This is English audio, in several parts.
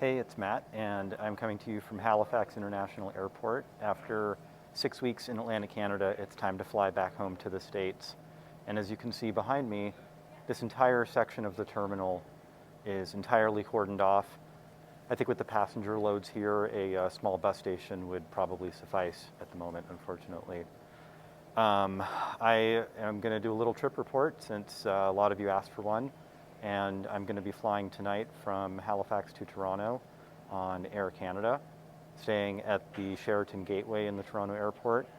Hey, it's Matt, and I'm coming to you from Halifax International Airport. After 6 weeks in Atlantic Canada, it's time to fly back home to the States. And as you can see behind me, this entire section of the terminal is entirely cordoned off. I think with the passenger loads here, a small bus station would probably suffice at the moment, unfortunately. I am going to do a little trip report since a lot of you asked for one. And I'm going to be flying tonight from Halifax to Toronto on Air Canada, staying at the Sheraton Gateway in the Toronto airport,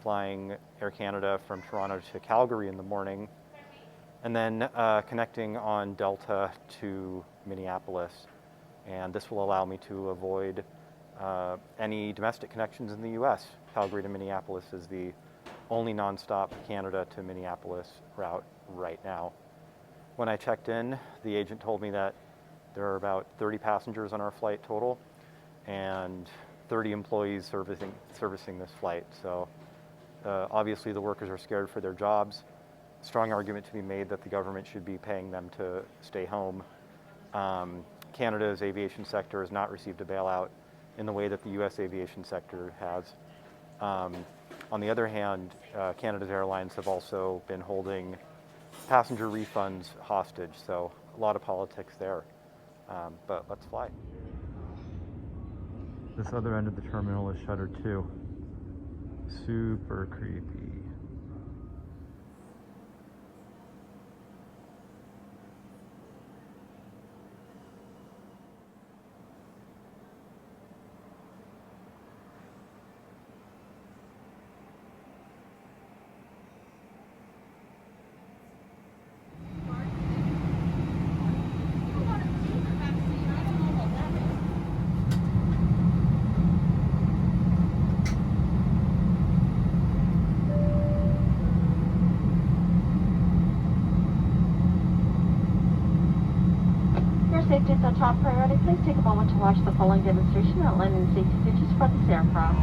flying Air Canada from Toronto to Calgary in the morning, and then connecting on Delta to Minneapolis. And this will allow me to avoid any domestic connections in the US. Calgary to Minneapolis is the only nonstop Canada to Minneapolis route right now. When I checked in, the agent told me that there are about 30 passengers on our flight total and 30 employees servicing this flight. So obviously the workers are scared for their jobs. Strong argument to be made that the government should be paying them to stay home. Canada's aviation sector has not received a bailout in the way that the US aviation sector has. On the other hand, Canada's airlines have also been holding passenger refunds hostage, so a lot of politics there. But let's fly. This other end of the terminal is shuttered too. Super creepy. Safety is our top priority. Please take a moment to watch the following demonstration outlining the safety features for this aircraft.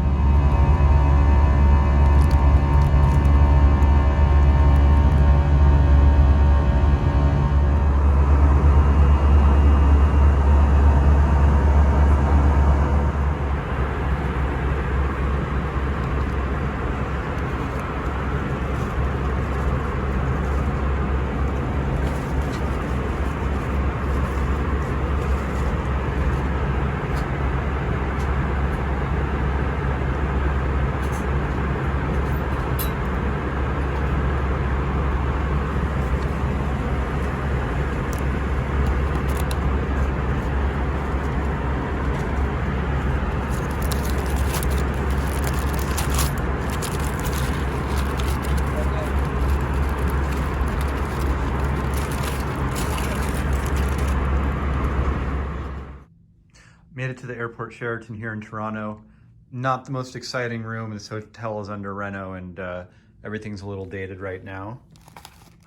Made it to the airport Sheraton here in Toronto. Not the most exciting room. This hotel is under reno and everything's a little dated right now.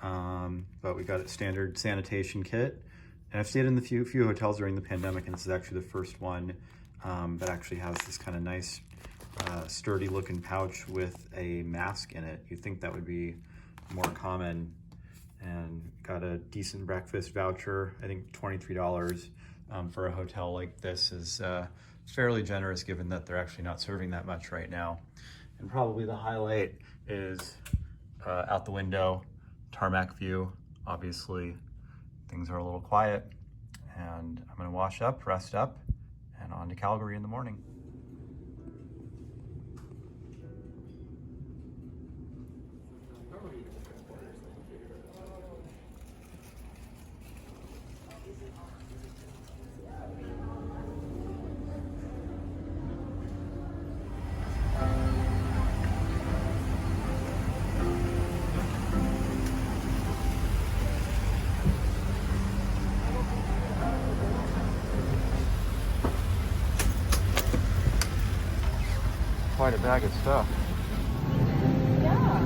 But we got a standard sanitation kit. And I've stayed in the few hotels during the pandemic, and this is actually the first one that actually has this kind of nice sturdy looking pouch with a mask in it. You'd think that would be more common. And got a decent breakfast voucher, I think $23. For a hotel like this is fairly generous given that they're actually not serving that much right now. And probably the highlight is out the window, tarmac view. Obviously things are a little quiet, and I'm gonna wash up, rest up, and on to Calgary in the morning. Quite a bag of stuff. Yeah.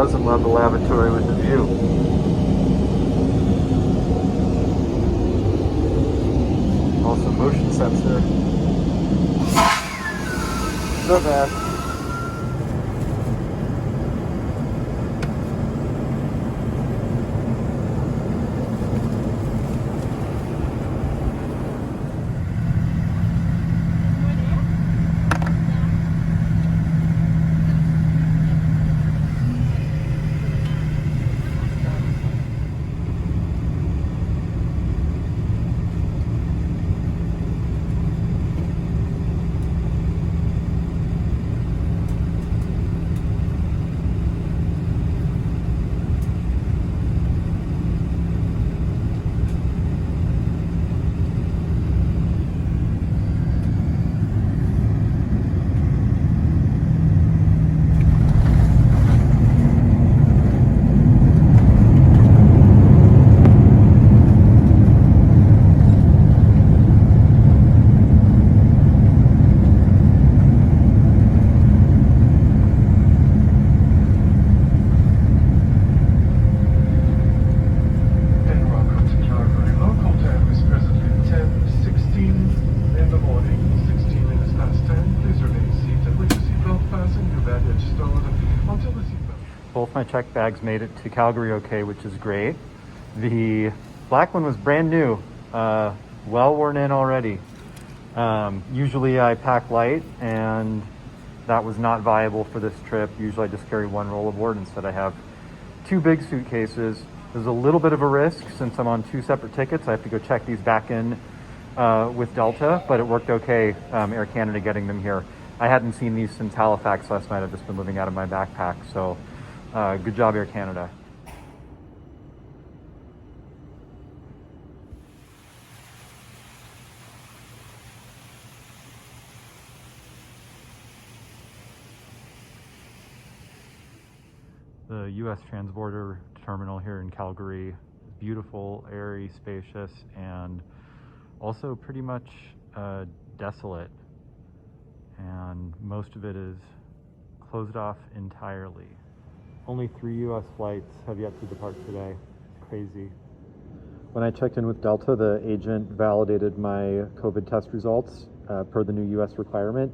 doesn't love the lavatory with the view? Also motion sensor. So bad. Both my checked bags made it to Calgary okay, which is great. The black one was brand new, well worn in already. Usually I pack light, and that was not viable for this trip. Usually I just carry one roll aboard. Instead I have two big suitcases. There's a little bit of a risk since I'm on two separate tickets. I have to go check these back in with Delta, but it worked okay, Air Canada getting them here. I hadn't seen these since Halifax last night. I've just been living out of my backpack, so good job, Air Canada. The U.S. Transborder Terminal here in Calgary, beautiful, airy, spacious, and also pretty much desolate. And most of it is closed off entirely. Only 3 U.S. flights have yet to depart today. It's crazy. When I checked in with Delta, the agent validated my COVID test results per the new U.S. requirement.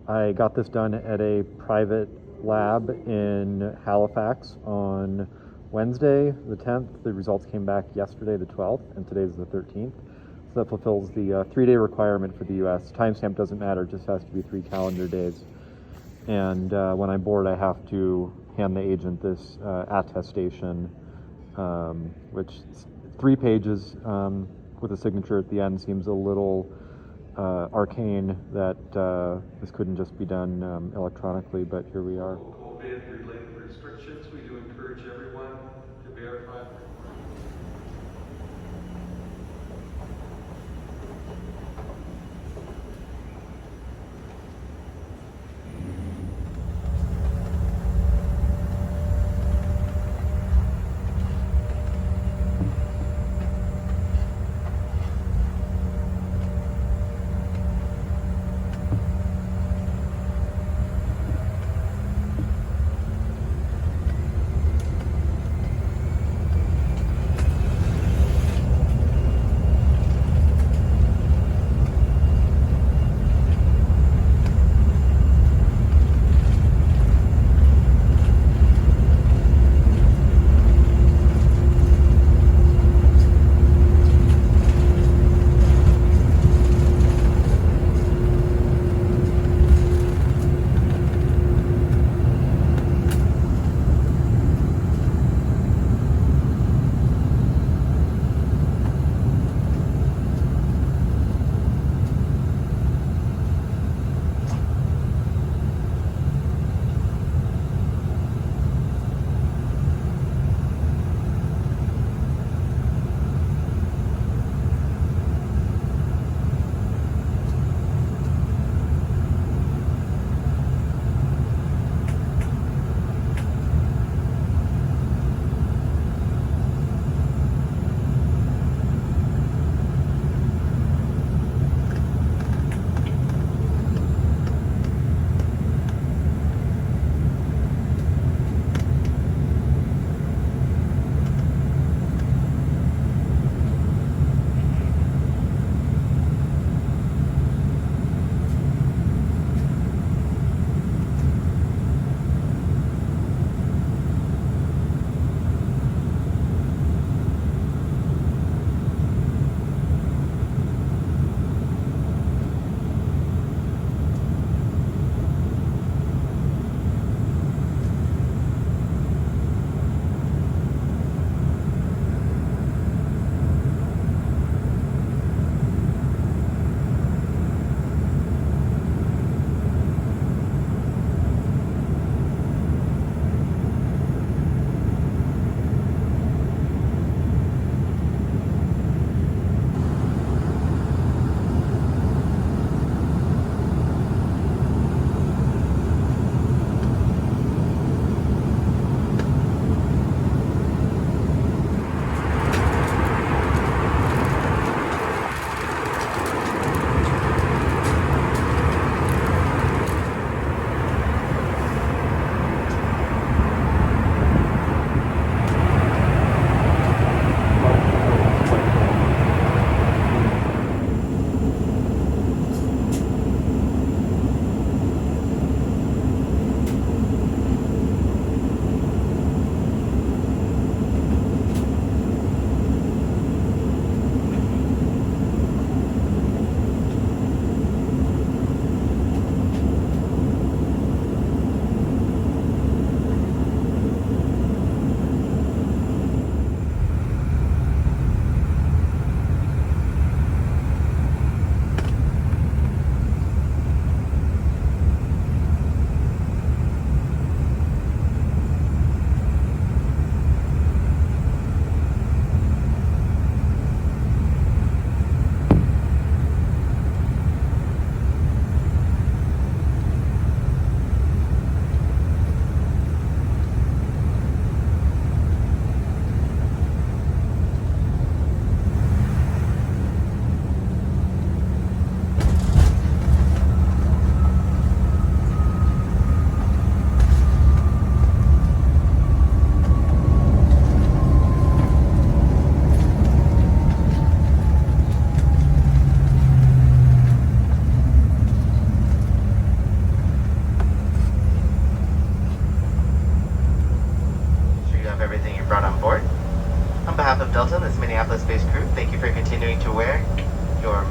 I got this done at a private lab in Halifax on Wednesday, the 10th. The results came back yesterday, the 12th, and today's the 13th. So that fulfills the 3-day requirement for the U.S. Timestamp doesn't matter, it just has to be 3 calendar days. And when I board, I have to hand the agent this attestation, which 3 pages with a signature at the end seems a little arcane that this couldn't just be done electronically, but here we are. COVID-related restrictions, we do encourage everyone to verify.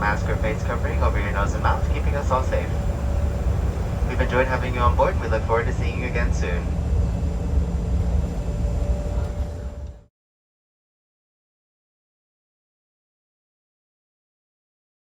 mask or face covering over your nose and mouth, keeping us all safe. We've enjoyed having you on board. We look forward to seeing you again soon.